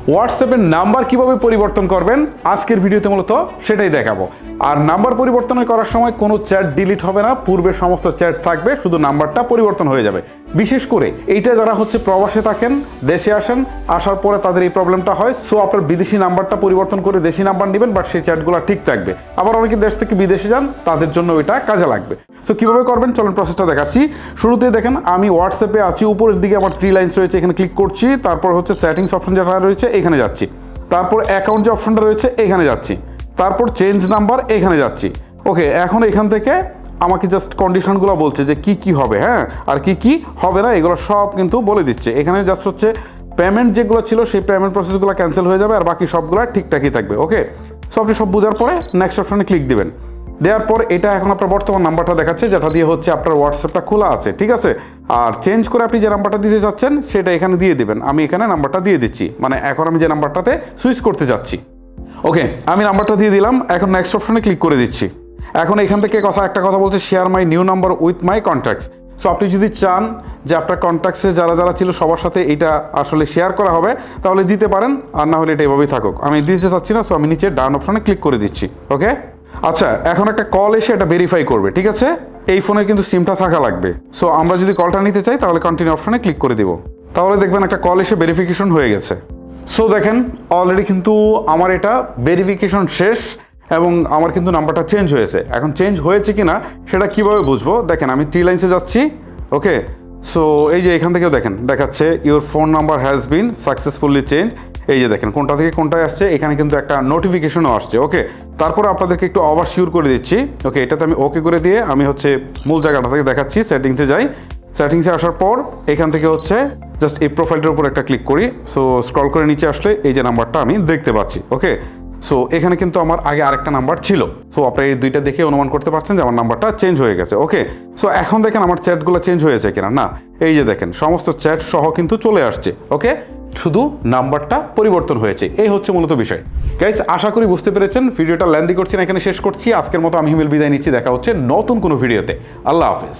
হোয়াটসঅ্যাপের নাম্বার কিভাবে পরিবর্তন করবেন আজকের ভিডিওতে মূলত সেটাই দেখাবো। আর নাম্বার পরিবর্তন করার সময় কোনো চ্যাট ডিলিট হবে না, পূর্বের সমস্ত চ্যাট থাকবে, শুধু নাম্বারটা পরিবর্তন হয়ে যাবে। বিশেষ করে এইটা যারা প্রবাসে থাকেন, দেশে আসেন, আসার পরে তাদের এই প্রবলেমটা হয়। সো আপনার বিদেশি নাম্বারটা পরিবর্তন করে দেশি নাম্বার নেবেন, বাট সেই চ্যাটগুলো ঠিক থাকবে। আবার অনেকে দেশ থেকে বিদেশে যান, তাদের জন্য এটা কাজে লাগবে। সো কীভাবে করবেন চলুন প্রসেসটা দেখাচ্ছি। শুরুতে দেখেন আমি হোয়াটসঅ্যাপে আছি, উপরের দিকে আমার 3 লাইনস রয়েছে, এখানে ক্লিক করছি। তারপর সেটিংস অপশন যেটা রয়েছে এখানে যাচ্ছি। তারপর অ্যাকাউন্ট যে অপশনটা রয়েছে এখানে যাচ্ছি। তারপর চেঞ্জ নাম্বার এখানে যাচ্ছি। ওকে, এখন এখান থেকে আমাকে জাস্ট কন্ডিশনগুলো বলছে যে কি কি হবে, হ্যাঁ, আর কি কি হবে না, এগুলো সব কিন্তু বলে দিচ্ছে। এখানে জাস্ট পেমেন্ট যেগুলো ছিল সেই পেমেন্ট প্রসেসগুলো ক্যান্সেল হয়ে যাবে, আর বাকি সবগুলো ঠিকঠাকই থাকবে। ওকে, সো আপনি সব বোঝার পরে নেক্সট অপশনে ক্লিক দিবেন। দেওয়ার পর এটা এখন আপনার বর্তমান নাম্বারটা দেখাচ্ছে, যেটা দিয়ে আপনার হোয়াটসঅ্যাপটা খোলা আছে, ঠিক আছে। আর চেঞ্জ করে আপনি যে নাম্বারটা দিতে চাচ্ছেন সেটা এখানে দিয়ে দিবেন। আমি এখানে নাম্বারটা দিয়ে দিচ্ছি, মানে এখন আমি যে নাম্বারটাতে সুইচ করতে যাচ্ছি। ওকে, আমি নাম্বারটা দিয়ে দিলাম। এখন নেক্সট অপশনে ক্লিক করে দিচ্ছি। এখন এখান থেকে একটা কথা বলছে, share my new number with my contacts. So আপনি যদি চান যে আপনার কন্ট্যাক্টসে যারা যারা ছিল সবার সাথে এটা আসলে শেয়ার করা হবে, তাহলে দিতে পারেন, আর না হলে এটা এভাবেই থাকুক। আমি দিতে চাচ্ছি না, সো আমি নিচে ডান অপশনে ক্লিক করে দিচ্ছি। ওকে, আচ্ছা, এখন একটা কল এসে এটা ভেরিফাই করবে, ঠিক আছে। এই ফোনে কিন্তু সিমটা থাকা লাগবে। সো আমরা যদি কলটা নিতে চাই তাহলে কন্টিনিউ অপশনে ক্লিক করে দিব। তাহলে দেখবেন একটা কল এসে ভেরিফিকেশন হয়ে গেছে। সো দেখেন অলরেডি কিন্তু আমার এটা ভেরিফিকেশন শেষ এবং আমার কিন্তু নাম্বারটা চেঞ্জ হয়েছে। এখন চেঞ্জ হয়েছে কি না সেটা কীভাবে বুঝবো, দেখেন আমি 3 লাইনসে যাচ্ছি। ওকে, সো এই যে এখান থেকেও দেখেন দেখাচ্ছে your phone number has been successfully change. এই যে দেখেন কোনটা থেকে কোনটায় আসছে, এখানে কিন্তু একটা নোটিফিকেশনও আসছে। ওকে, তারপরে আপনাদেরকে একটু ওভার শিওর করে দিচ্ছি। ওকে, এটাতে আমি ওকে করে দিয়ে আমি মূল জায়গাটা থেকে দেখাচ্ছি, সেটিংসে যাই। সেটিংসে আসার পর এখান থেকে জাস্ট এই প্রোফাইলটার উপর একটা ক্লিক করি। সো স্ক্রল করে নিচে আসলে এই যে নাম্বারটা আমি দেখতে পাচ্ছি। ওকে, সো এখানে কিন্তু আমার আগে আরেকটা নাম্বার ছিল। সো আপনারা এই দুইটা দেখে অনুমান করতে পারছেন যে আমার নাম্বারটা চেঞ্জ হয়ে গেছে। ওকে, সো এখন দেখেন আমার চ্যাটগুলো চেঞ্জ হয়েছে কিনা। না, এই যে দেখেন সমস্ত চ্যাট সহ কিন্তু চলে আসছে। ওকে, শুধু নাম্বারটা পরিবর্তন হয়েছে। এই মূলত বিষয়। গাইস, আশা করি বুঝতে পেরেছেন। ভিডিওটা লেন্দি করছি না, এখানে শেষ করছি। আজকের মতো আমি হিমেল বিদায় নিচ্ছি। দেখা হচ্ছে নতুন কোনো ভিডিওতে। আল্লাহ হাফেজ।